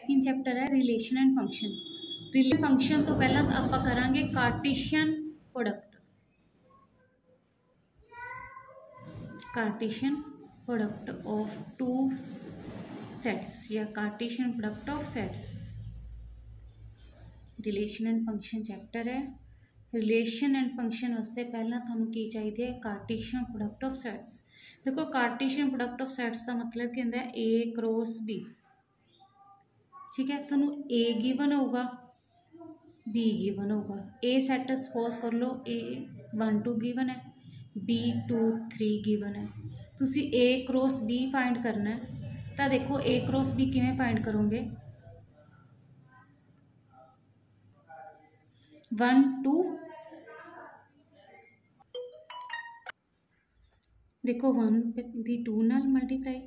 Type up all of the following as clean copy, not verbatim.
Second chapter है relation and function. Relation function तो पहला आप करांगे Cartesian product. Cartesian product of two sets या Cartesian product of sets. Relation and function chapter है। Relation and function वास्ते पहला थानू की चाहिए कार्टेशियन प्रोडक्ट ऑफ सेट्स। देखो कार्टेशियन प्रोडक्ट ऑफ सेट्स का मतलब क्या होता है, ए क्रॉस बी। ठीक है, थानू ए गिवन होगा, बी गिवन होगा। ए सैट सपोज कर लो ए 1 2 गिवन है, बी 2 3 गिवन है। तुसी ए क्रॉस बी फाइंड करना है तो देखो ए क्रॉस बी किवें फाइंड करोगे, 1 2 देखो 1 दी 2 नाल मल्टीप्लाई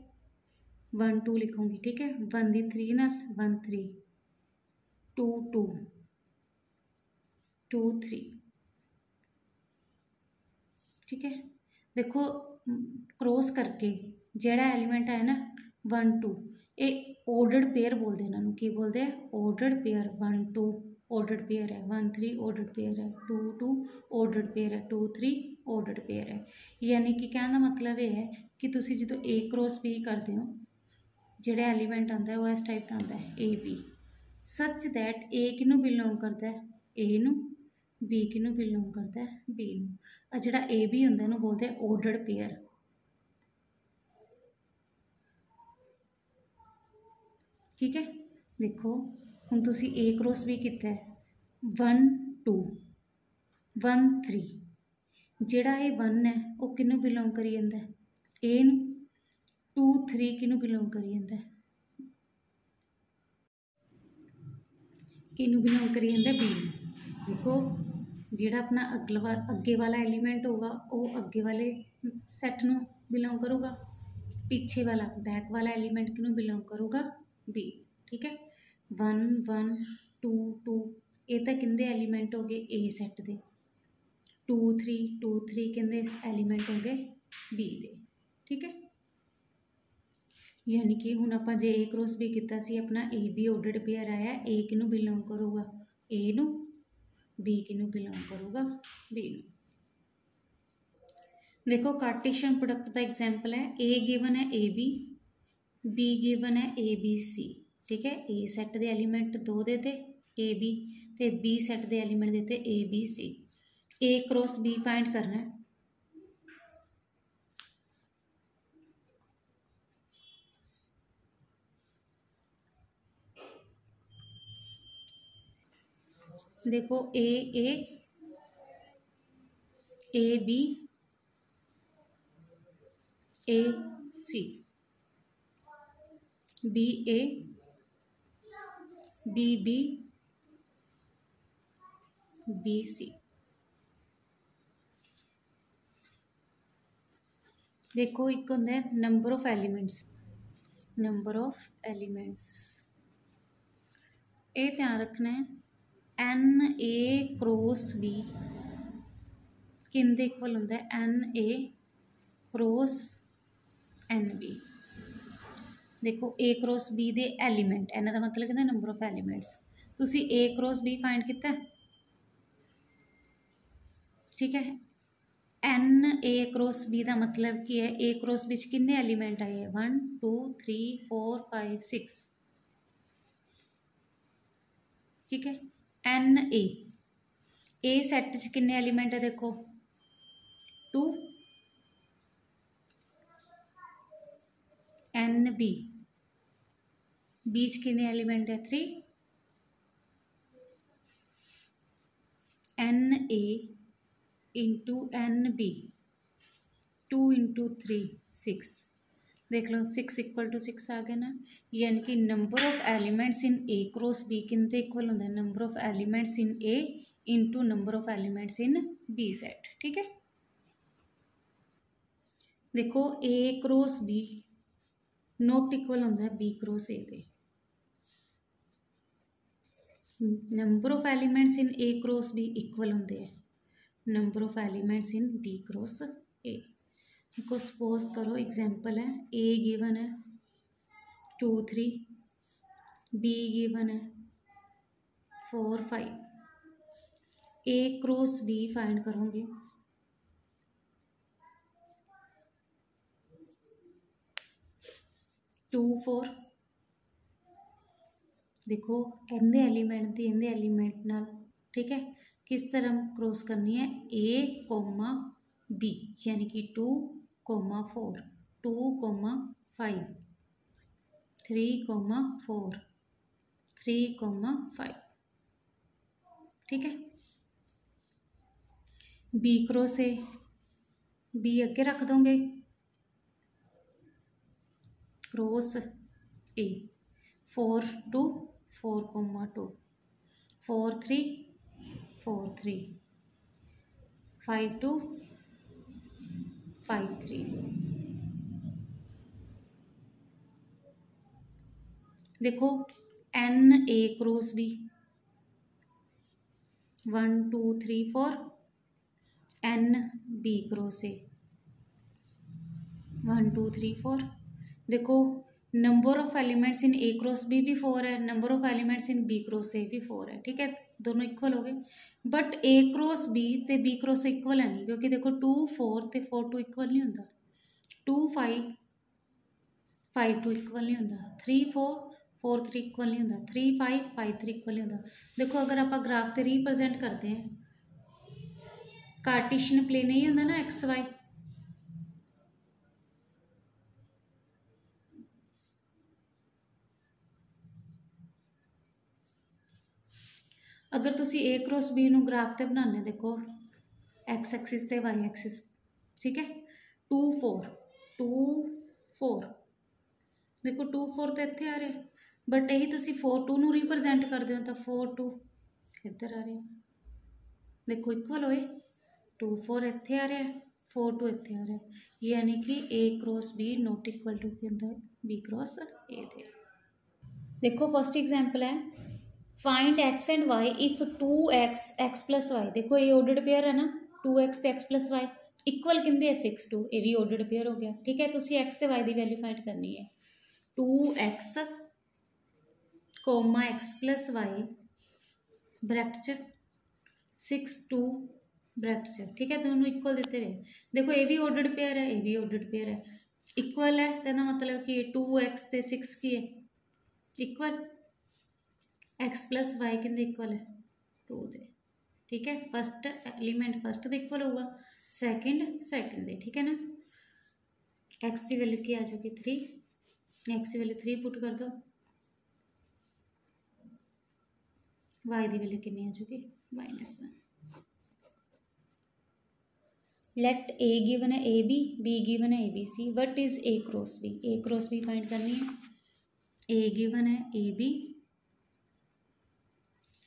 1 2 लिखूंगी। ठीक है, 1 दी 3 नाल 1 3 2 2 2 3। ठीक है, देखो क्रॉस करके जेड़ा एलिमेंट है ना 1 2 ये ऑर्डर्ड पेयर बोलते हैं इन्होंने। की बोलते हैं ऑर्डर्ड पेयर। 1 2 ऑर्डर्ड पेयर है, 1 3 ऑर्डर्ड पेयर है, 2 2 ऑर्डर्ड पेयर है, 2 3 ऑर्डर्ड पेयर है। यानी कि कहने का मतलब ये है कि तुसी जो ए क्रॉस बी करते हो जेड़ा एलीमेंट आता है वो इस टाइप का आता है A B, such that A किनू बिलोंग करता है ए नू, बी किनू बिलोंग करता है बी नू। और जेड़ा ए बी होंदा है बोलते हैं ऑर्डर्ड पेयर। ठीक है, देखो हुण तुसी ए क्रॉस बी किता है 1 2 1 3, जेड़ा ये 1 है वो किनू बिलोंग करी जांदा है ए नू, 2 3 किनू बिलोंग करी जांदा है, किनू बिलोंग करी जांदा है बी नू। देखो जेड़ा अपना अगे वाला एलीमेंट होगा वो अगे वाले सैट नू बिलोंग करूगा, पीछे वाला बैक वाला एलीमेंट किनू बिलोंग करूगा बी। ठीक है, 1 1 2 2 ये तो किंदे एलीमेंट हो गए ए सैट दे, 2 3 2 3 किंदे एलीमेंट हो गए बी दे। ठीक है, यानी कि हुण आपां जे ए क्रॉस बी कीता सी अपना ए बी ऑर्डर्ड पेयर आया, ए किनू बिलोंग करूगा ए नू, बी किनू बिलोंग करूगा बी नू। देखो कार्टेशियन प्रोडक्ट का एग्जाम्पल है ए गिवन है ए बी गिवन है ए बी सी। ठीक है, ए सैट के एलीमेंट 2 देते ए बी ते बी सैट के एलीमेंट देते A B C. A cross B find करना है। देखो A B A C, B A B B B C. देखो एक होंदा है number of elements, number of elements ये ध्यान रखना है एन ए क्रॉस बी किंदे इक्वल होंदा है N A cross N B. देखो ए क्रॉस बी दे एलीमेंट एन का मतलब कहते नंबर ऑफ एलीमेंट्स, तुसी ए क्रॉस बी फाइंड किया। ठीक है, एन ए क्रॉस बी का मतलब की है ए क्रॉस बी किन्ने एलीमेंट आए 1 2 3 4 5 6। ठीक है, एन ए सैट च किन्ने एलीमेंट है देखो 2, एन बी च किन्ने एलीमेंट है 3, N A into N B 2 into 3 6। देख लो 6 इक्वल टू 6 आ गया ना। यानी कि number of elements in A cross B किंदे इक्वल होंदा है number of elements in A into number of elements in B set. ठीक है, देखो A cross B not equal होंदा है बी क्रॉस ए दे। Number of elements in A cross B equal होंदे है number of elements in B cross A. देखो suppose करो एग्जाम्पल है ए गिवन है 2 3 बी गिवन है 4 5, ए क्रॉस बी फाइंड करोगे, टू 4। देखो इनके एलीमेंट की इनके एलीमेंट नाल, ठीक है, किस तरह क्रॉस करनी है, ए कोमा बी, यानी कि 2 4 2 5 3 4 3 5, ठीक है। बी क्रॉस ए, बी अगे रख दोगे, क्रॉस ए 4 2 4 2 4 3 4 3 5 2 5 3। देखो N A cross B 1 2 3 4, N B cross A 1 2 3 4। देखो number of elements in A cross B भी 4 है, number of elements in B cross A भी 4 है, ठीक है, दोनों इक्वल हो गए। बट ए क्रॉस बी ते बी क्रॉस इक्वल है नहीं, क्योंकि देखो 2 4 ते 4 2 इक्वल नहीं होंदा, 2 5 5 2 इक्वल नहीं होंदा, 3 4 4 3 इक्वल नहीं होंदा, 3 5 5 3 इक्वल नहीं होंदा। देखो अगर आप ग्राफ से रिप्रजेंट करते हैं, कार्टेशियन प्लेन नहीं होंदा ना एक्स वाई, अगर तुसी ए क्रॉस बी नू ग्राफ ते बनाने, देखो एक्स एक्सिस ते वाई एक्सिस, ठीक है, 2 4 2 4, देखो 2 4 तो इत्थे आ रहे, बट यही तुसी 4 2 नू रिप्रजेंट करते हो तो 4 2 इधर आ रहे, देखो इक्वल होए, 2 4 इत्थे आ रहा है, 4 2 इत्थे आ रहा है, यानी कि A cross B not equal to के अंदर बी क्रॉस ए दे। देखो फर्स्ट एग्जांपल है, find X and Y if 2x x plus Y. देखो ये ऑर्डर्ड पेयर है ना, 2x x plus Y equal किंदे 6 2, ये भी ऑर्डर्ड पेयर हो गया, ठीक है। तुसी एक्स से वाई की वैल्यू फाइंड करनी है, 2x comma X plus Y bracket 6 2 bracket, ठीक है, दोनों इक्वल देते हुए। देखो ये भी ऑर्डर्ड पेयर है, ये भी ऑर्डर्ड पेयर है, इक्वल है तो मतलब कि 2x ते 6 की है इक्वल, एक्स प्लस वाई कि इक्वल है 2 दे, ठीक है। फस्ट एलीमेंट फस्ट दे इक्वल होगा, सैकेंड सैकेंड दे, ठीक है ना। एक्स की वैल्यू की आ जाएगी 3, एक्स की वैल्यू 3 पुट कर दो, वाई की वैल्यू कितनी आ जाएगी -1। लेट ए गिवन है ए बी गिवन है A B C, what is A cross B, A cross B find करनी है। ए गिवन है ए बी,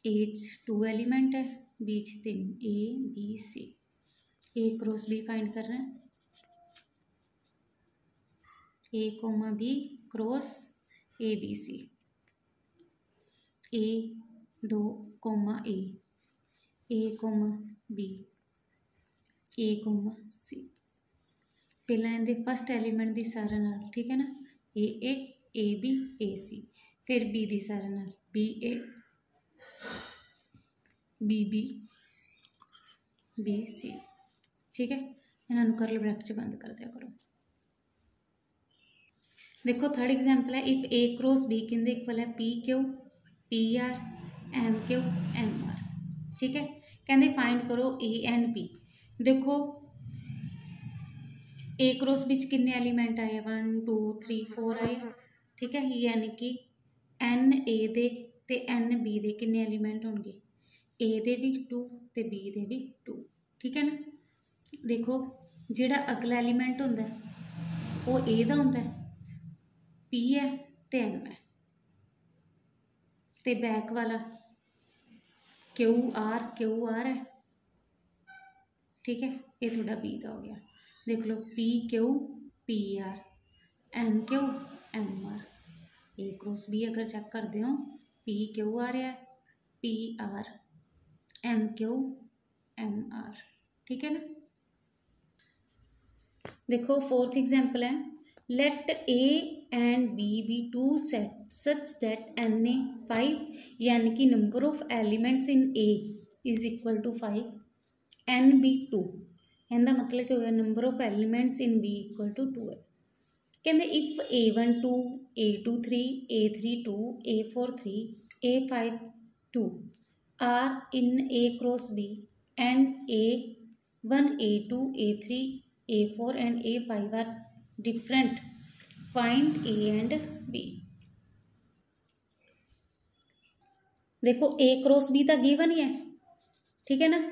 ए 2 एलिमेंट है, B 3, A B C, A cross B find कर रहे हैं, A comma B cross A B C, A 2 comma A comma B, A comma C, पहला इनके first element की सारे नाल, ठीक है ना, ए बी ए सी, फिर बी की सारे नाल B A B B B C, ठीक है। इन्होंने करल ब्रैकेट बंद कर दिया करो। देखो थर्ड एग्जाम्पल है, इफ ए क्रॉस बी किंदे इक्वल है P Q P R M Q M R, ठीक है। कहते फाइंड करो ए एंड बी। देखो ए क्रॉस बीच किन्ने एलीमेंट आए, 1 2 3 4 आए, ठीक है, यानी कि एन ए दे ते एन बी दे किन्ने एलीमेंट होंगे, ए दे भी 2 ते बी दे भी 2, ठीक है ना। देखो जिहड़ा अगला एलीमेंट होंदा है वो ए दा होंदा है, पी है ते एम है, ते बैक वाला क्यू आर है, ठीक है, ये थोड़ा बी का हो गया। देख लो P Q P R M Q M R, A cross B अगर चेक करते हो पी क्यू आ रहा है, P R M Q M R, ठीक है ना। देखो फोर्थ एग्जाम्पल है, let A and B be two set such that N A 5 यानी कि number of elements in A is equal to 5 N B 2 इनका मतलब क्या हो गया number of elements in B equal to 2 है। कहते if A1 2 A2 3 A3 2 A4 3 A5 2 are in A cross B and A1 A2 A3 A4 and A5 are different find A and B। देखो A cross B तो given ही है, ठीक है ना।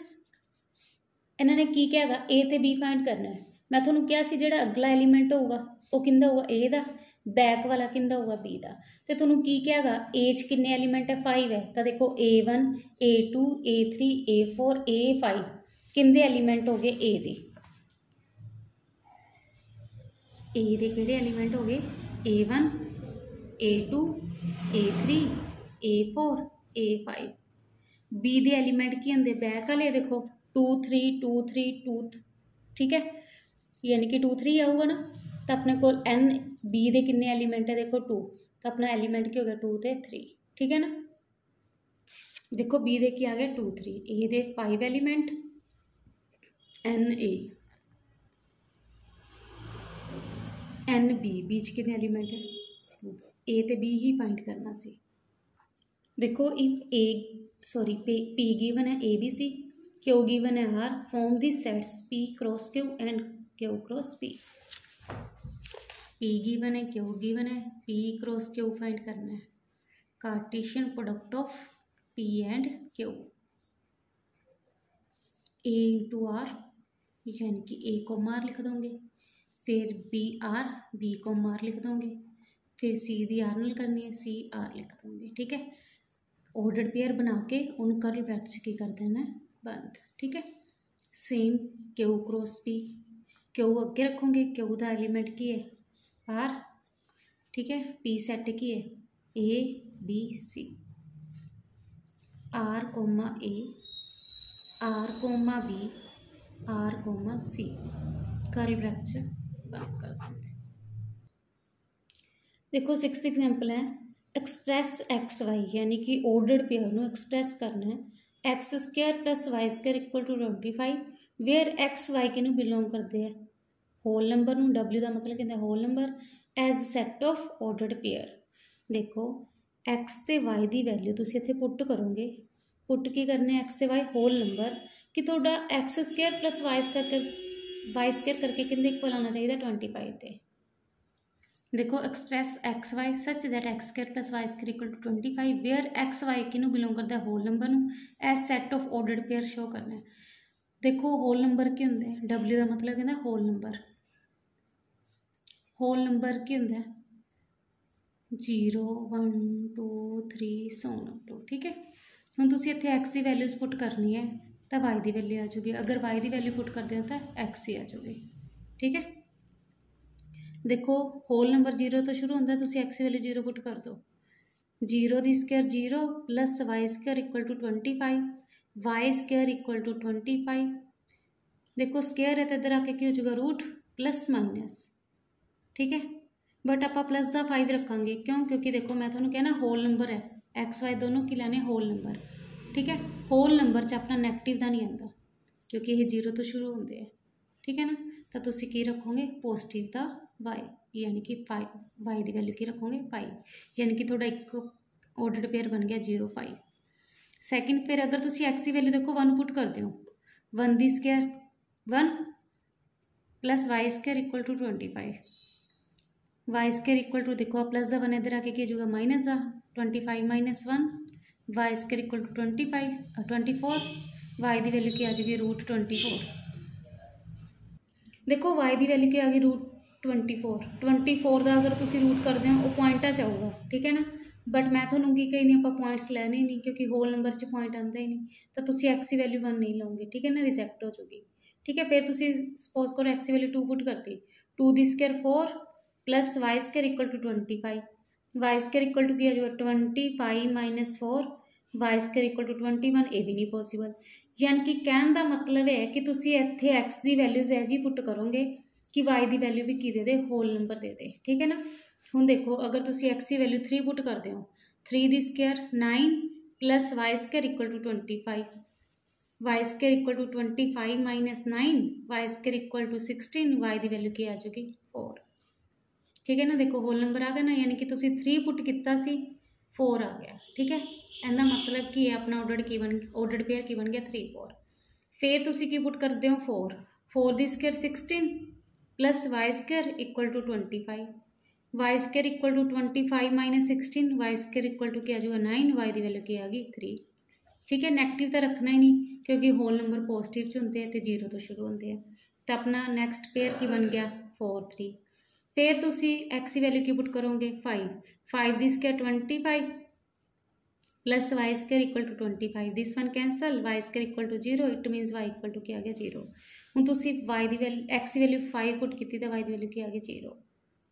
इन्होंने की क्या है A ते B फाइंड करना है। मैं थोड़ा क्या सी जिहड़ा अगला एलीमेंट होगा वो किंदा होगा A दा, बैक वाला किंदा होगा B दा। ते तुहानूं की क्या है A च किन्ने एलीमेंट है 5 है, तो देखो A1 A2 A3 A4 A5 किंदे element हो गए A दे। A दे किहड़े एलीमेंट हो गए A1 A2 A3 A4 A5। B दे एलीमेंट की होंगे बैक वाले देखो 2 3 2 3 2, ठीक है, यानी कि 2 3 आऊगा ना। तो अपने को एन बी दे किन्ने एलीमेंट है देखो 2, तो अपना एलीमेंट क्या हो गया 2 ते 3, ठीक है ना। देखो बी दे की आ गया 2 3, ए दे 5 एलीमेंट एन बी बीच कितने एलीमेंट है ए ते बी ही फाइंड करना सी। देखो if A sorry P given है A B C, Q given है R, form the sets P cross Q and Q cross P. P given है क्यू गिवन है, पी क्रॉस क्यू फाइंड करना है, Cartesian product of P and Q. A into R यानी कि ए को मार लिख दोगे, फिर बी को मार लिख दोगे, फिर सी दी आर नाल करनी है सी आर लिख दोगे, ठीक है। ऑर्डर्ड पेयर बना के उन कर्ल ब्रैकेट्स की कर देना बंद, ठीक है। Same Q cross P, Q अगे रखोगे, क्यू का एलीमेंट की है आर, ठीक है, पी सैट की है A B C, R comma A R comma B R comma C, curl bracket बंद कर देंगे। देखो 6 एग्जाम्पल है, एक्सप्रैस एक्स वाई यानी कि ऑर्डर्ड पेयर ਨੂੰ एक्सप्रैस करना है X square plus Y square equal to 25 where X Y किनू बिलोंग करते हैं होल नंबर ਨੂੰ W का मतलब कहते हैं whole number as set of ordered pair. देखो एक्स ते वाई की वैल्यू तुम इत्थे पुट करोगे, पुट की करने एक्स ते वाई होल नंबर कि थोड़ा X square plus Y square करके किंदे इक्वल आना चाहिए 25 ते। देखो express X Y such that X square plus Y square equal to 25 where X Y किनू बिलोंग करता है whole number as set of ordered pair show करना है। देखो होल नंबर की होंगे W का मतलब कहना होल नंबर की होंगे 0 1 2 3 so on to, ठीक है। हम तुम इतने एक्स की वैल्यूज पुट करनी है तो वाई की वैल्यू आ जाएगी, अगर वाई की वैल्यू पुट करते हो तो एक्स ही आ जाएगी, ठीक है। देखो होल नंबर 0 तो शुरू होता है, तुम एक्स की वैल्यू 0 पुट कर दो, 0 की square 0 plus Y square equal to 25 Y square equal to 25। देखो स्क्वायर है तो इधर आके क्या हो जाएगा रूट प्लस माइनस, ठीक है, बट आप प्लस का 5 रखेंगे क्यों, क्योंकि देखो मैं थोड़ा कहना होल नंबर है एक्स वाई दोनों की लाने होल नंबर, ठीक है। होल नंबर च अपना नैगेटिव का नहीं आता क्योंकि ये 0 तो शुरू होंगे है, ठीक है ना। तो तुम की रखोगे पॉजिटिव का वाई यानी कि 5 वाई की वैल्यू की रखोगे 5 यानी कि थोड़ा एक ऑर्डर्ड पेयर बन गया 0 5। सैकेंड फिर अगर तुम एक्स की वैल्यू देखो 1 पुट करते हो 1 की square 1 plus Y square equal to 25 Y square equal to देखो प्लस का 1 इधर आके क्या होगा माइनस का 25 minus 1 Y square equal to 24 वाई की वैल्यू की आ जाएगी रूट 24। देखो वाई की वैल्यू क्या आ गई रूट 24 का अगर तुम रूट करते हो वो पॉइंटा च आऊगा, ठीक है ना। बट मैं थोड़ा की कही नहीं आप पॉइंट्स लैने ही नहीं क्योंकि होल नंबर च पॉइंट आता ही नहीं, तो तुम एक्स की वैल्यू 1 नहीं लोगे, ठीक है ना, रिजेक्ट हो चुकी, ठीक है। फिर तुम सपोज करो एक्स की वैल्यू 2 पुट करती 2 की square 4 plus Y square equal to 25 Y square equal to क्या जो 25 minus 4 Y square equal to 21, ये भी नहीं पॉसीबल। यानी कि कहने का मतलब है कि तुम इत्थे एक्स की वैल्यूज है जी पुट करोगे कि वाई की वैल्यू भी की दे दे, होल नंबर दे दे। ठीक है ना। हुण देखो अगर तुसी एक्स की वैल्यू 3 पुट करते हो, 3 the square 9 plus Y square equal to 25, Y square equal to 25 minus 9, Y square equal to 16, Y की वैल्यू की आ जाएगी 4। ठीक है ना। देखो होल नंबर आ गया ना, यानी कि तुसी 3 पुट किया सी 4 आ गया। ठीक है, इहदा मतलब कि अपना ऑर्डर्ड की बन ऑर्डर्ड पेयर की बन गया 3 4। फिर तुसी की पुट करते हो 4, 4 the square 16 plus Y square equal to 25, Y square equal to 25 minus 16, Y square equal to क्या आ जाएगा 9, वाई की वैल्यू की आ गई 3। ठीक है, नैगेटिव तो रखना ही नहीं क्योंकि होल नंबर पॉजिटिव च होंगे तो 0 तो शुरू होंगे हैं। तो अपना नैक्सट पेयर की बन गया 4 3। फिर तुसी एक्स की वैल्यू की पुट करोगे 5, 5 the square 25 plus Y square equal to 25, this one cancel, Y square equal to 0, it means Y equal to क्या आ गया 0। हुण तुसी वाई की वैल्यू एक्स की वैल्यू 5 पुट की तो वाई की वैल्यू क्या आ गई 0।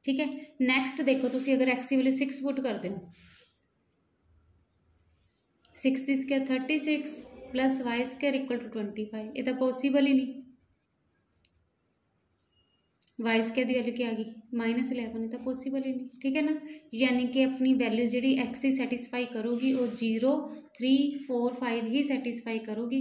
ठीक है, नैक्सट देखो तुसी अगर एक्स की वैल्यू 6 पुट करते हो, 6 की square 36 plus Y square equal to 25, ये तो पॉसिबल ही नहीं। वाई स्क्वायर की वैल्यू क्या आ गई -11, ये तो पॉसिबल ही नहीं। ठीक है ना, यानी कि अपनी वैल्यू जी एक्स ही सैटिस्फाई करूगी वो 0 3 4 5 ही सैटिस्फाई करूगी।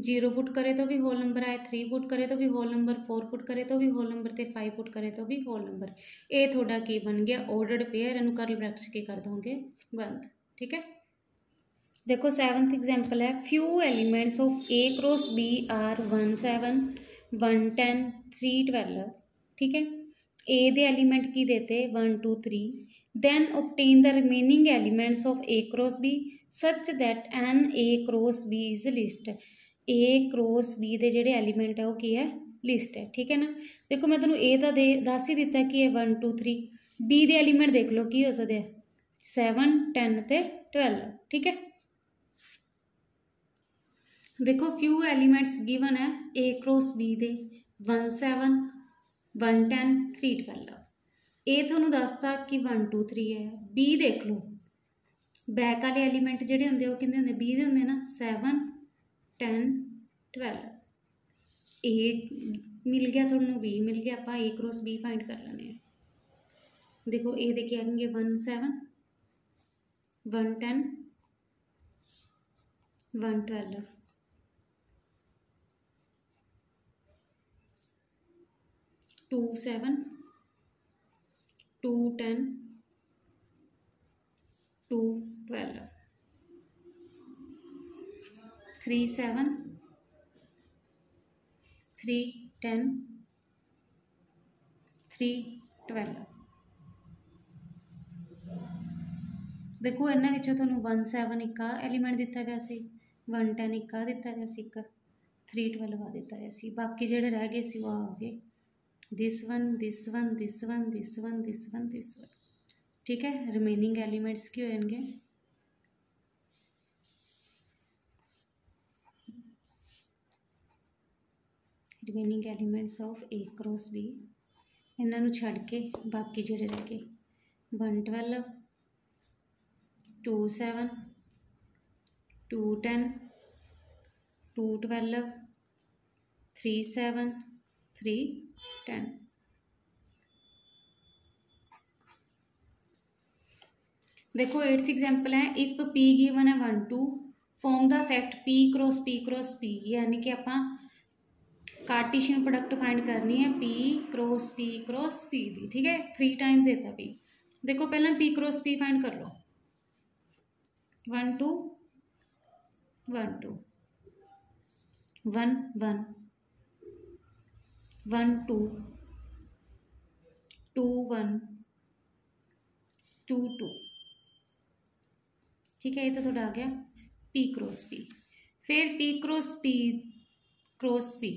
0 पुट करे तो भी होल नंबर आए, 3 पुट करे तो भी होल नंबर, 4 पुट करे तो भी होल नंबर, तो 5 पुट करे तो भी होल नंबर। ये थोड़ा की बन गया ऑर्डर्ड पेयर, इनू कर्ल ब्रैकेट्स की कर दोगे बंद। ठीक है, देखो 7th एग्जाम्पल है, few elements of A cross B are 1 7 1 10 3 12। ठीक है, ए दे एलिमेंट की देते 1 2 3, then obtain the remaining elements of A cross B such that N A cross B is least. A cross B दे जेडे एलिमेंट है वो की है लिस्ट है। ठीक है ना, देखो मैं तुहानू ए दा दस ही दिता कि 1 2 3, बी दे एलिमेंट देख लो की हो सकते हैं 7 10 ते 12। ठीक है, देखो फ्यू एलिमेंट्स गिवन है ए क्रॉस बी दे 1 7 1 10 3 12। ए थोनू दसता कि 1 2 3 है, बी देख लो बैक वाले एलीमेंट जोड़े होंगे वो कितने होंगे बी दे होंगे ना 7 10 12। ए मिल गया थोनू बी मिल गया, आप ए क्रॉस बी फाइंड कर लेने। देखो ए दे क्या आएंगे 1 7 1 10 1 12, 2 7 2 10 2 12, 3 7 3 10 3 12। देखो इन्होंने थोनू 1 7 एक एलीमेंट दिता गया सी, 1 10 एक दिता गया सी, 3 12 दिता गया सी, बाकी जोड़े रह गए सी वो आ गए this one this one this one this one this one this one. ठीक है, रिमेनिंग एलिमेंट्स की होंगे remaining elements of A cross B, इन्हों छड़ के बाकी जोड़े रह गए 1 12 2 7 2 10 2 12 3 7 3 10। देखो 8th एग्जाम्पल है, इफ पी गिवन है 1 2 form the set P cross P, यानी कि आप कार्टेशियन प्रोडक्ट फाइंड करनी है पी क्रॉस पी दी। ठीक है, 3 टाइम्स देता पी। देखो पहला पी क्रॉस पी फाइंड कर लो 1 2 1 2 1 1 1 2 2 1 2 2। ठीक है, ये तो थोड़ा आ गया पी क्रॉस पी। फिर पी क्रॉस पी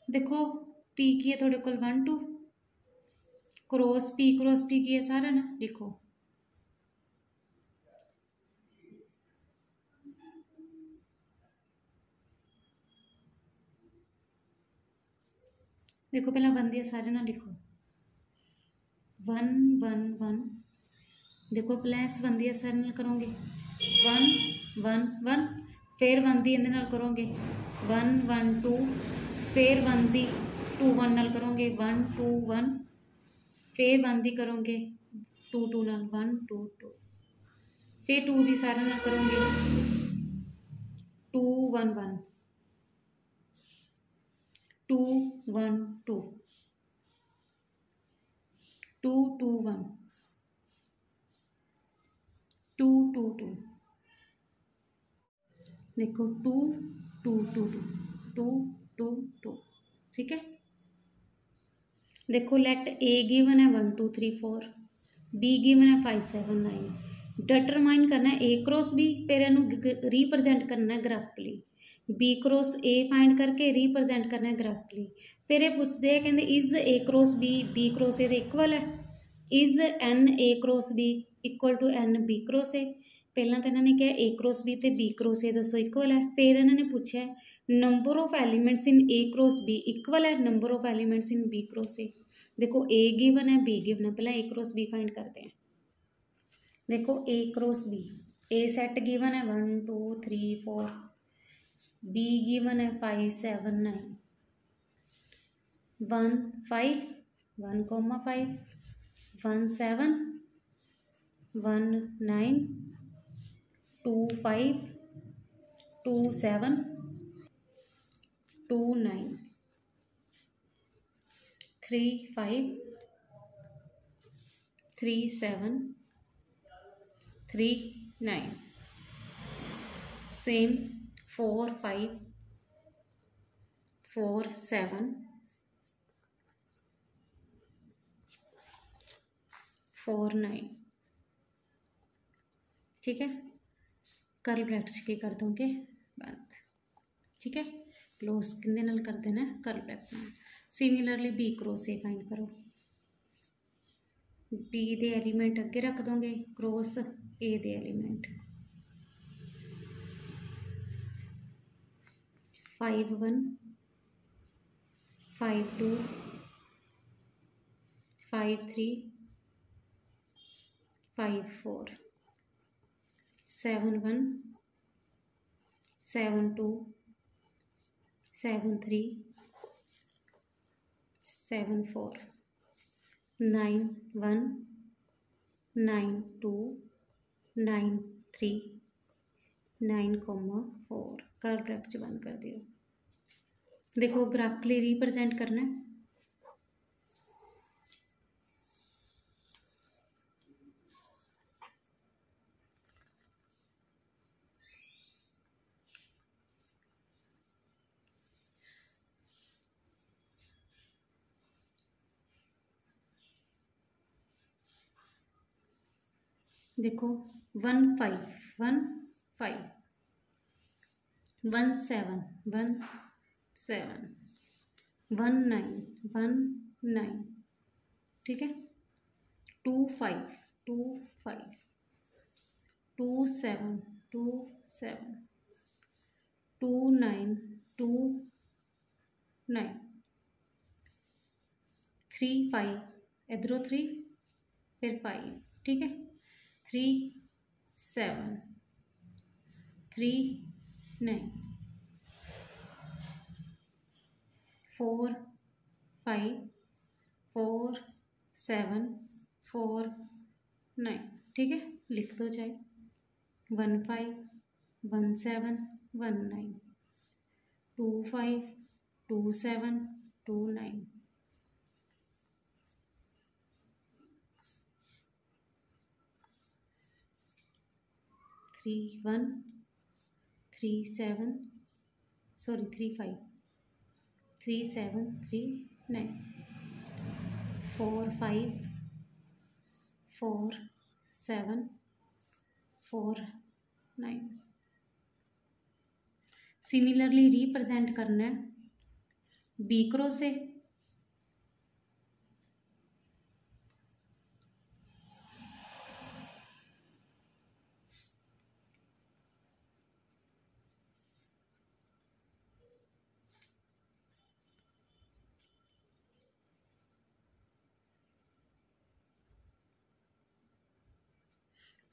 देखो पी की है थोड़े को 1 2 क्रॉस पी की है सारा ना लिखो, देखो पहला 1 दिया सारे ना लिखो 1 1 1। देखो प्लस 1 दिया सारे नाल करोगे 1 1 1, फिर 1 दी इहदे नाल करोगे 1 1 2, फिर 1 दी 2 1 नाल करोगे 1 2 1, फिर 1 दी करोगे 2 2 नाल 1 2 2, फिर 2 दी सारे नाल करोगे 2 1 1 2 1 2 2 2 1 2 2 2, देखो 2 2 2 2 2 2 2, ठीक है। देखो लेट ए गिवन है 1 2 3 4, बी गिवन है 5 7 9, डिटरमाइन करना है ए क्रॉस बी, फिर इनू रिप्रजेंट करना है graphically, B cross A find करके रिप्रजेंट करना है ग्राफिकली। फिर ये पूछते हैं कहते is A cross B cross A equal है, is N A cross B equal to N B cross A. पहला तो इन्होंने कहा ए क्रॉस बी तो बी क्रॉस ए दसो इक्वल है, फिर इन्होंने पूछा number of elements in A cross B equal है number of elements in B cross A. देखो ए गिवन है बी गिवन है, पहले ए क्रॉस बी फाइंड करते हैं। देखो A cross B, A set given है 1 2 3 4, बी गिवन है 5 7 9, 1 5 1 5 1 7 1 9 2 5 2 7 2 9 3 5 3 7 3 9, सेम 4 5 4 7 4 9, ठीक है। कर्ल ब्रैकेट्स की कर दोगे बंद, ठीक है। क्लोज किंदे नाल कर देना कर्ल ब्रैकेट नाल। Similarly B cross A find करो, बी दे एलीमेंट अगे रख दोगे क्रॉस ए दे एलीमेंट 5 1 5 2 5 3 5 4 7 1 7 2 7 3 7 4 9 1 9 2 9 3 9 4, कर्ल ब्रैकेट बंद कर दियो। देखो ग्राफिकली रिप्रेजेंट करना है, देखो 1 5 1 5 1 7 1 7 1 9 1 9, ठीक है। 2 5 2 5 2 7 2 7 2 9 2 9 3 5, इधरों 3 फिर 5, ठीक है। 3 7 3 9 4 5 4 7 4 9, ठीक है। लिख दो चाहे 1 5 1 7 1 9 2 5 2 7 2 9 3 1 3 7 sorry 3 5 3 7 3 9 4 5 4 7 4 9। सिमिलरली रिप्रेजेंट करना है बी क्रॉस ए,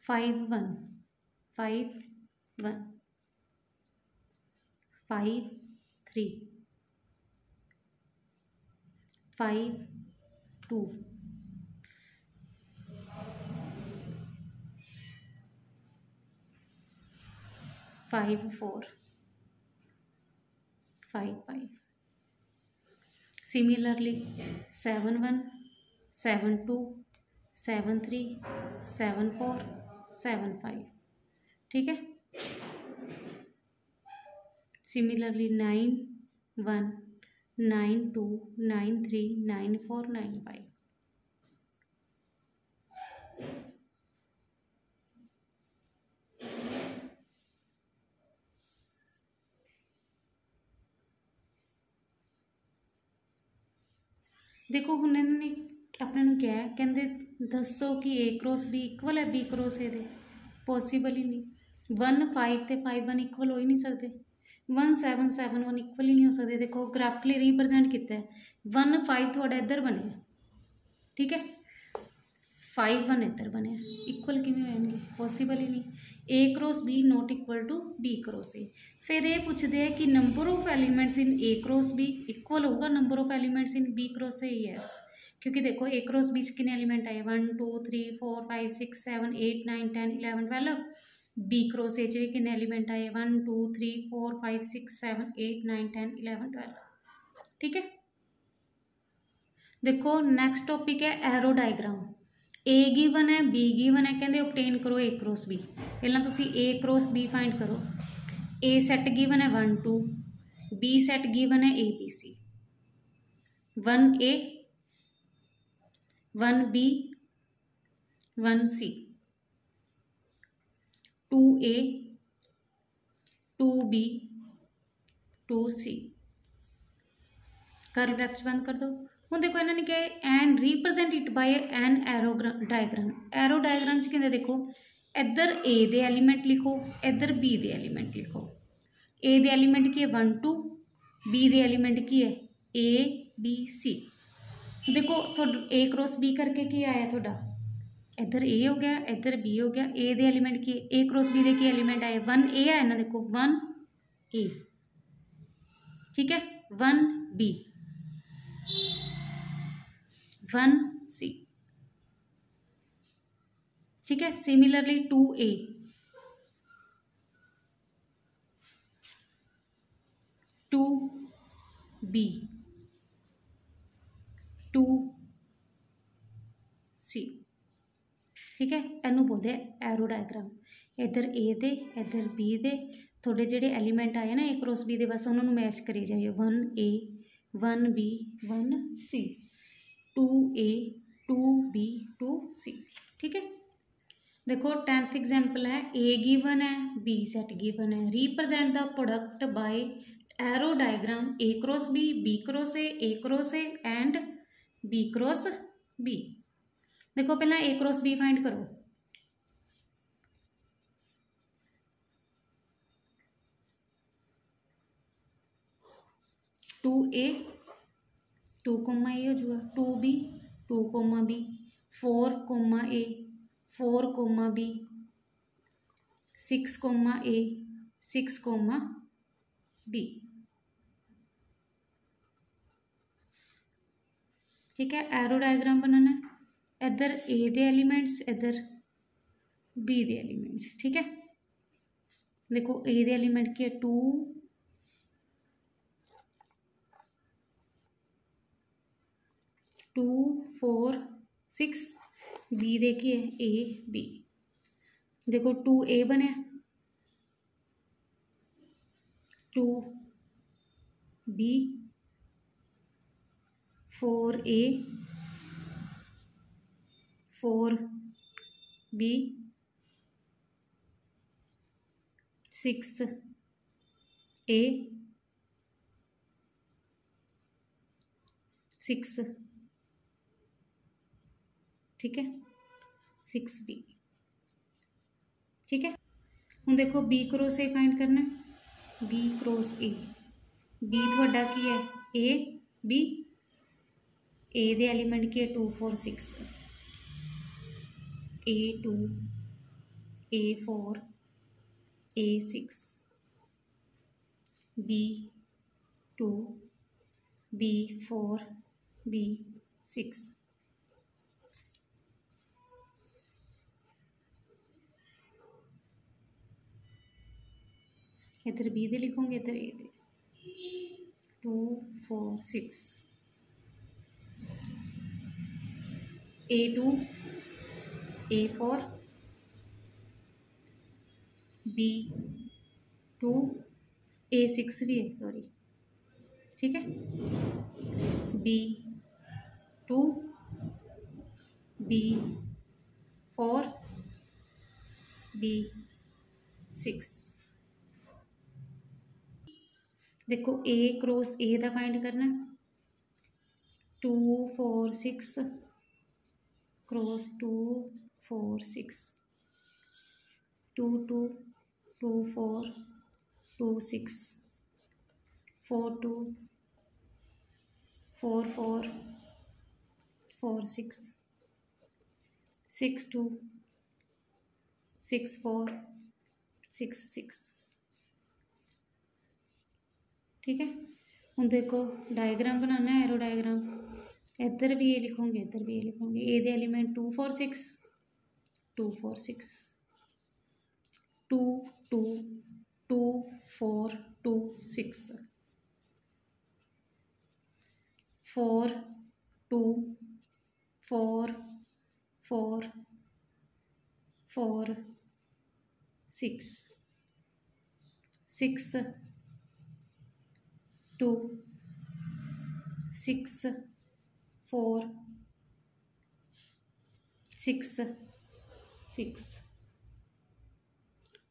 फाइव 1 5 1 5 3 5 2 5 4 5 5 similarly 7 1 7 2 7 3 7 4 7 5 ठीक है। सिमिलरली 9 1 9 2 9 3 9 4 9 5 देखो हुण इन्होंने अपने नूं क्या है कहंदे दसो कि ए क्रॉस बी इक्वल है बी क्रॉस ए दे पॉसीबल ही नहीं 1 5 ते 5 1 इक्वल हो ही नहीं सकते 1 7 7 1 इक्वल ही नहीं हो सकते। देखो ग्राफिकली रिप्रजेंट किया है 1 5 थोड़ा इधर बने ठीक है 5 1 इधर बने इक्वल किवें होएंगे पॉसीबल ही नहीं। A cross B not equal to B cross A फिर ये पूछते हैं कि number of elements in A cross B equal होगा number of elements in B cross A yes क्योंकि देखो ए क्रॉस बी कितने एलिमेंट आए 1 2 3 4 5 6 7 8 9 10 11 12 बी क्रॉस ए भी कितने एलिमेंट आए 1 2 3 4 5 6 7 8 9 10 11 12 ठीक है। देखो नेक्स्ट टॉपिक है एरो डायग्राम ए गिवन है बी गिवन है कहते ऑब्टेन करो ए क्रॉस बी पहला तुसी ए क्रॉस बी फाइंड करो ए सैट गिवन है 1 2 बी सैट गिवन है A B C 1 A 1 B 1 C 2 A 2 B 2 C curly brackets बंद कर दो। हूँ देखो इन्होंने क्या है and represent it by an arrow diagram च कहते देखो इधर ए दे एलीमेंट लिखो इधर बी दे एलीमेंट लिखो ए दे एलीमेंट की है 1 2 बी दे एलीमेंट की है ए बी सी देखो थोड़ा ए क्रॉस बी करके की आया थोड़ा इधर ए हो गया इधर बी हो गया ए दे एलीमेंट की ए क्रॉस बी दे की एलीमेंट आए 1 ए आया ना देखो 1 ए ठीक है 1 बी 1 सी ठीक है। सिमिलरली 2 ए 2 बी 2 सी ठीक है इनू बोलते हैं एरो डायग्राम इधर ए दे इधर बी दे थोड़े जेडे एलीमेंट आए ना ए क्रॉस बी दे बस उन्होंने मैच करी जाइए 1 A 1 B 1 C 2 A 2 B 2 सी ठीक है। देखो 10th एग्जाम्पल है ए गिवन है बी सेट गिवन है represent the product by arrow diagram A cross B cross A cross A and B cross B. देखो पहला ए क्रॉस बी फाइंड करो 2 A 2 comma ए हो जाएगा 2 बी 2 कोमा बी 4 कोमा ए 4 coma B 6 coma ए 6 coma B ठीक है। Arrow diagram बनाना है इधर ए दे elements इधर बी दे एलीमेंट्स ठीक है। देखो ए दे एलीमेंट की है 2 2 4 6 बी देखिए ए बी देखो 2 ए बने 2 बी 4 ए 4 बी 6 ए 6 ठीक है 6 बी ठीक है। हूँ देखो बी क्रॉस ए फाइंड करना बी क्रॉस ए बी थोड़ा की है ए बी ए दे एलीमेंट की है 2 4 6 ए 2 ए 4 ए 6 बी 2 बी 4 बी 6। इधर बी दे लिखोगे, इधर ए दे। 2 4 6 A2 A4 B2 A6 भी है, सॉरी, ठीक है। B2 B4 B6। देखो A क्रॉस A का फाइंड करना, 2 4 6 क्रॉस 2 4 6, 2 2 2 4 2 6 4 2 4 4 4 6 6 2 6 4 6 6, ठीक है। हम देखो डायग्राम बनाना है, एरो डायग्राम। इधर भी ये लिखोगे, इधर भी ये लिखोगे। ए दे element 2 4 6 2 4 6 2 2 2 4 2 6 4 2 4 4 4 6 6 2 6 4 6 6।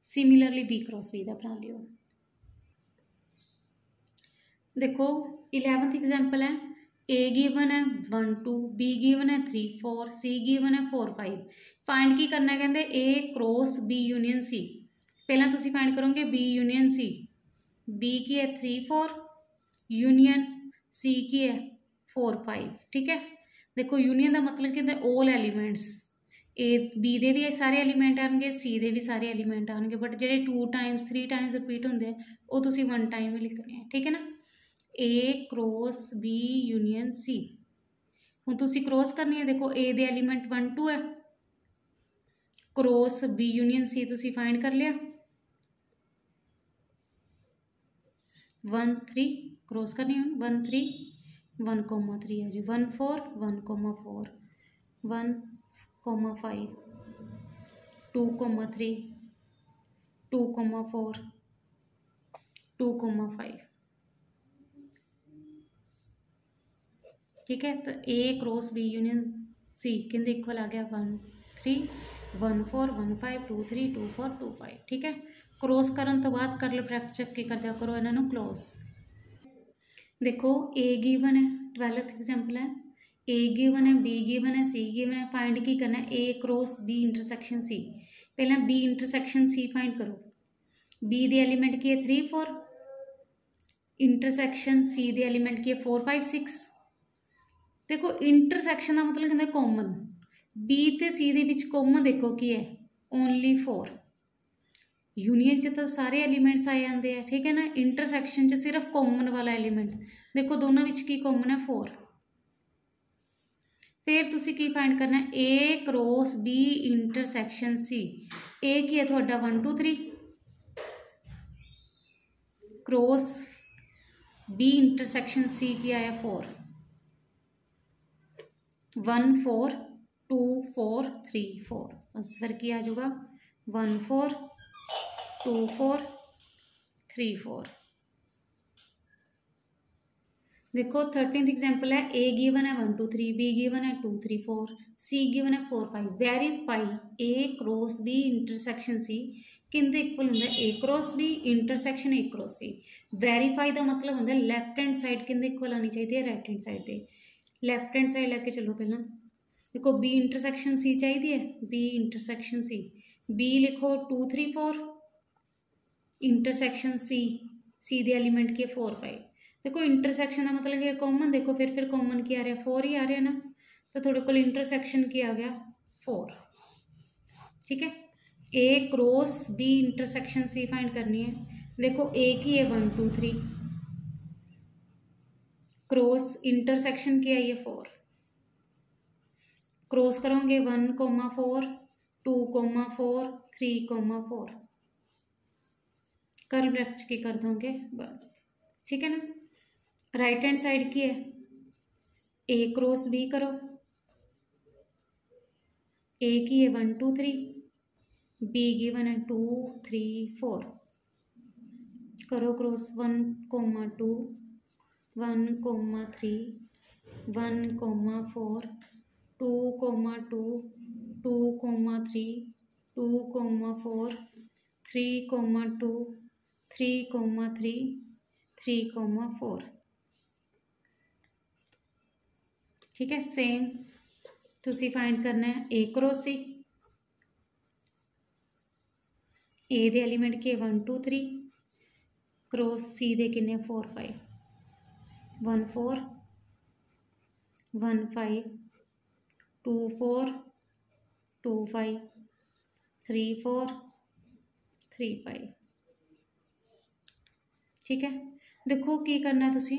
Similarly B cross B का बना लियो। देखो 11th एग्जाम्पल है, ए गिवन है 1 2, बी गिवन है 3 4, सी गिवन है 4 5। फाइंड की करना है, कहते ए क्रॉस बी यूनियन सी। पहला तुसी फाइंड करोगे बी यूनियन सी। बी की है 3 4 यूनियन सी की है 4 5, ठीक है। देखो यूनियन का मतलब कहते ऑल एलीमेंट्स, ए बी दे भी सारे एलीमेंट आएंगे, सी दे भी सारे एलीमेंट आएंगे, बट जेडे 2 टाइम्स 3 टाइम्स रिपीट होंगे वो तुसी 1 टाइम ही लिखने हैं, ठीक है ना। ए क्रॉस बी यूनियन सी। हुण तुसी क्रॉस करनी है, देखो ए दे एलीमेंट 1 2 है, क्रॉस बी यूनियन सी तुसी फाइंड कर लिया। 1 3 क्रॉस करनी है, 1 3 1 3 है जी, 1 4 1 4 1 5 2 3 2 4 2 5, ठीक है। तो A cross B union C किंदे इक्वल आ गया 1 3 1 4 1 5 2 3 2 4 2 5, ठीक है। क्रॉस करन तो बाद करल ब्रैकेट चेक के कर दिया करो इन्हों क्लोज। देखो ए गिवन है, 12th एग्जाम्पल है, ए गिवन है, बी गिवन है, सी गिवन है। फाइंड की करना है ए क्रॉस बी इंटरसेक्शन सी। पहला बी इंटरसेक्शन सी फाइंड करो। बी दे एलीमेंट की है 3 4, इंटरसेक्शन सी दे एलीमेंट की है 4 5 6। देखो इंटरसेक्शन का मतलब कहते कॉमन, बी ते सी दे विच कॉमन देखो की है ओनली 4। यूनियन च तो सारे एलीमेंट्स आ जाते हैं, ठीक है ना। इंटरसेक्शन च सिर्फ कॉमन वाला एलीमेंट देखो, दोनों विच की कॉमन है 4। फिर तुसी की फाइंड करना है ए क्रॉस बी इंटरसेक्शन सी। ए की है थोड़ा 1 2 3 क्रॉस बी इंटरसेक्शन सी की आया 4 1 4 2 4 3 4। आंसर की आ जाऊगा 1 4 2 4 3 4। देखो 13th एग्जाम्पल है, ए गिवन है 1 2 3, बी गिवन है 2 3 4, सी गिवन है 4 5। Verify A cross B intersection C किंदे इक्वल होंगे A cross B intersection A cross C. Verify का मतलब होंगे लैफ्ट हैंड साइड किंदे इक्वल आनी चाहिए राइट हैंड साइड पे। लैफ्ट हैंड साइड लैके चलो पहला। देखो बी इंटरसेक्शन सी चाहिए है, बी इंटरसेक्शन सी। बी लिखो 2 3 4 इंटरसेक्शन सी, सी दे एलीमेंट की 4 5। देखो इंटरसेक्शन का मतलब ये कॉमन, देखो फिर कॉमन की आ रहा है 4 ही आ रहा है ना, तो थोड़े को इंटरसेक्शन की आ गया 4, ठीक है। A cross B intersection C find करनी है। देखो ए की है 1 2 3, क्रॉस इंटरसेक्शन क्या है ये 4, क्रॉस करोगे 1,4 2,4 3,4 कर्व लेफ्ट की कर दोगे 1, ठीक है ना। राइट हैंड साइड की है ए क्रॉस बी करो, ए की है 1 2 3, बी गिवन है 2 3 4, करो क्रॉस 1,2 1,3 1,4 2,2 2,3 2,4 3,2 3,3 3,4, ठीक है। सेम तुसी फाइंड करना है ए क्रॉस सी, ए दे एलीमेंट के 1 2 3, क्रॉस सी दे किन्ने 4 5 1 4 1 5 2 4 2 5 3 4 3 5, ठीक है। देखो की करना है तुसी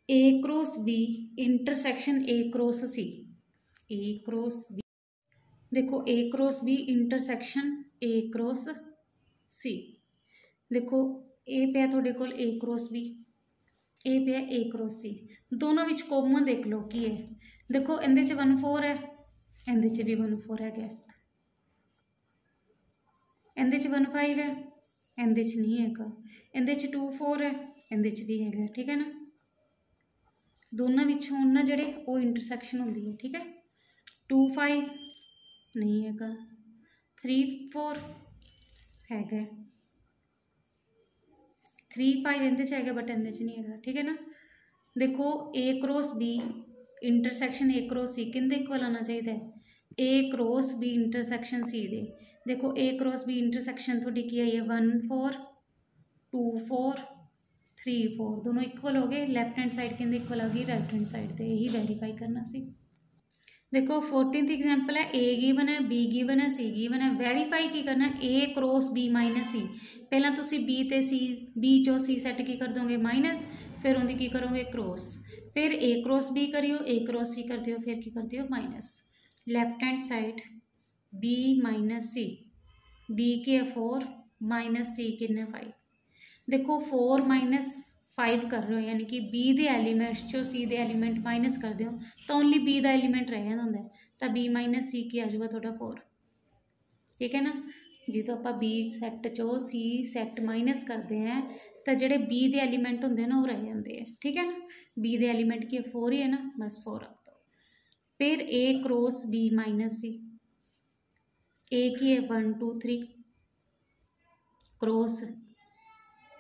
A cross B intersection A cross C, A cross B, देखो A cross B intersection A cross C, देखो ए पे थोड़े कोल ए क्रॉस बी, ए पे ए क्रॉस सी, दोनों विच कॉमन देख लो की है, देखो इहदे च 1 4 है, इहदे च भी 1 4 है, इहदे च 1 5 है, इहदे च नहीं है, इहदे च 2 4 है, इहदे च भी है, ठीक है ना। दोनों विच होण ना जिहड़े वो इंटरसैक्शन होंदी है, ठीक है। 2 5 नहीं है, 3 4 है, 3 5 इहदे च है बट इहदे च नहीं है, ठीक है ना। देखो A cross B intersection A cross सी किंदे इक्वल आना चाहिए, ए क्रॉस बी इंटरसैक्शन सी दे, देखो ए क्रॉस बी इंटरसैक्शन थोड़ी की है 1 4 2 4 3 4, दोनों इक्वल हो गए, लैफ्ट हैंड साइड के इक्वल आ गई राइट हैंड साइड पे, यही वेरीफाई करना सी। देखो 14th एग्जाम्पल है, ए गिवन है बी गिवन है सी गिवन है, वेरीफाई की करना ए क्रॉस बी माइनस सी, पहला तुसी बी ते सी बी चो सी सैट की कर दोगे माइनस, फिर उनकी की करोगे क्रॉस, फिर ए क्रॉस बी करियो ए क्रॉस सी कर दियो, फिर की कर दियो minus, left hand side B minus C, B के 4 माइनस सी किन्ने 5, देखो 4 माइनस 5 कर रहे हो यानी कि बी दे एलीमेंट्स चो सी दे एलीमेंट माइनस कर दो तो ओनली बी का एलीमेंट रह जाता होंगे, तो बी माइनस सी की आ जाऊगा थोड़ा 4, ठीक है ना। जो आप बी सैट चो सी सैट माइनस करते हैं तो जोड़े बी के एलीमेंट होंगे ना वो रह जाते हैं, ठीक है ना। बी के एलीमेंट की 4 ही है ना, बस 4 रख दो। फिर ए क्रॉस बी माइनस सी, ए की है 1 2 3, क्रॉस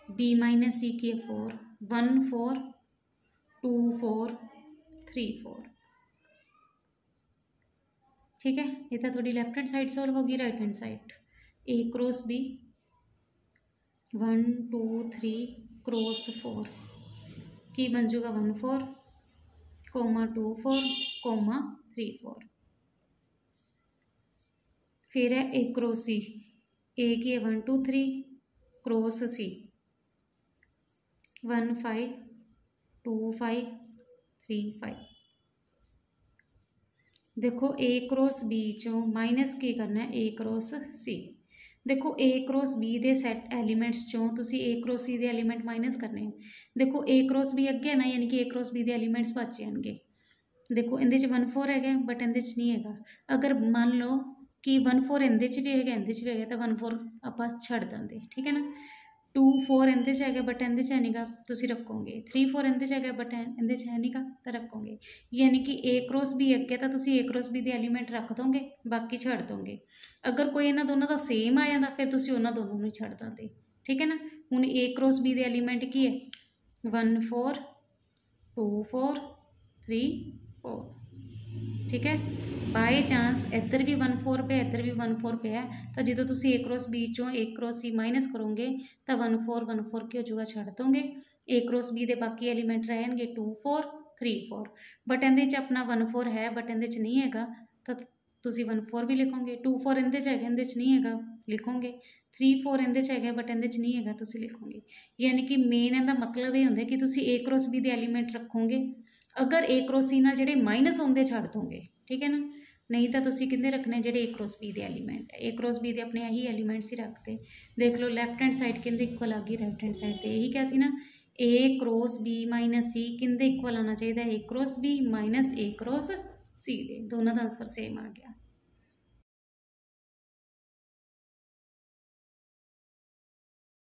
बी माइनस सी की है 4 1 4 2 4 3 4, ठीक है। ये तो थोड़ी लेफ्ट हैंड साइड सॉल्व होगी, राइट हैंड साइड ए क्रॉस बी 1 2 3 क्रॉस 4 की बन जाएगा 1 4 2 4 3 4, फिर है ए क्रॉस सी, ए की है 1 2 3 क्रॉस सी 1 5 2 5 3 5, देखो ए क्रॉस बी चो माइनस की करना है ए क्रॉस सी, देखो A cross B they set elements चो तुसी A cross C they element minus करने हैं, देखो ए क्रॉस बी अगे ना यानी कि A cross B they elements बच जाएंगे, देखो इहदे च 1 4 है बट इहदे च नहीं है, अगर मान लो कि 1 4 इहदे च भी है इहदे च भी है तो 1 4 आप छड़ देंगे, ठीक है ना। 2 4 इहदे च है बट इहदे च है नहीं गा, तुसी रखोगे 3 4 इहदे च है बट इहदे च है नहीं गा तो रखोगे, यानी कि ए क्रॉस बी अगे तो तुसी ए क्रॉस बी दे एलीमेंट रख दोगे बाकी छड़ दोगे, अगर कोई इन्होंने दोनों का सेम आ जाता फिर तुसी उन्होंने दोनों में छड़ देंगे, ठीक है ना। हुण ए क्रॉस बी दे एलीमेंट की है 1 4 2 4 3 4, ठीक है। बाय चांस इधर भी 1 4 पे इधर भी 1 4 पे है तो जो तुम ए क्रॉस बी चो ए क्रॉस सी माइनस करोगे तो 1 4 की हो जाएगा छड़ दोगे, ए क्रॉस बी के बाकी एलीमेंट रहेंगे 2 4 3 4, बट इहदे अपना 1 4 है बट इहदे नहीं है तो ਤੁਸੀਂ 1 4 ਵੀ ਲਿਖੋਗੇ, 2 4 ਇਹਦੇ 'ਚ ਹੈਗਾ, ਇਹਦੇ 'ਚ ਨਹੀਂ ਹੈਗਾ ਲਿਖੋਗੇ, 3 4 ਇਹਦੇ 'ਚ ਹੈਗਾ ਬਟ ਇਹਦੇ 'ਚ ਨਹੀਂ ਹੈਗਾ ਤੁਸੀਂ ਲਿਖੋਗੇ। ਯਾਨੀ ਕਿ ਮੇਨ ਇਹਦਾ ਮਤਲਬ ਇਹ ਹੁੰਦਾ ਕਿ ਤੁਸੀਂ A क्रॉस B ਦੇ ਐਲੀਮੈਂਟ ਰੱਖੋਗੇ, ਅਗਰ A क्रॉस C ਨਾਲ ਜਿਹੜੇ ਮਾਈਨਸ ਹੁੰਦੇ ਛੱਡ ਦੋਗੇ, ਠੀਕ ਹੈ ਨਾ, ਨਹੀਂ ਤਾਂ ਤੁਸੀਂ ਕਿੰਨੇ ਰੱਖਣੇ ਜਿਹੜੇ A क्रॉस B ਦੇ ਐਲੀਮੈਂਟ, A क्रॉस B ਦੇ ਆਪਣੇ ਇਹੀ ਐਲੀਮੈਂਟਸ ਹੀ ਰੱਖਦੇ। ਦੇਖ ਲਓ ਲੈਫਟ ਹੈਂਡ ਸਾਈਡ ਕਿੰਦੇ ਇਕੁਅਲ ਆ ਗਈ, ਰਾਈਟ ਹੈਂਡ ਸਾਈਡ 'ਤੇ ਇਹੀ ਕਿਹਾ ਸੀ ਨਾ, A cross B minus C ਕਿੰਦੇ ਇਕੁਅਲ ਆਉਣਾ ਚਾਹੀਦਾ, A cross B minus A cross C ਦੇ, ਦੋਨਾਂ ਦਾ ਆਂਸਰ ਸੇਮ ਆ ਗਿਆ।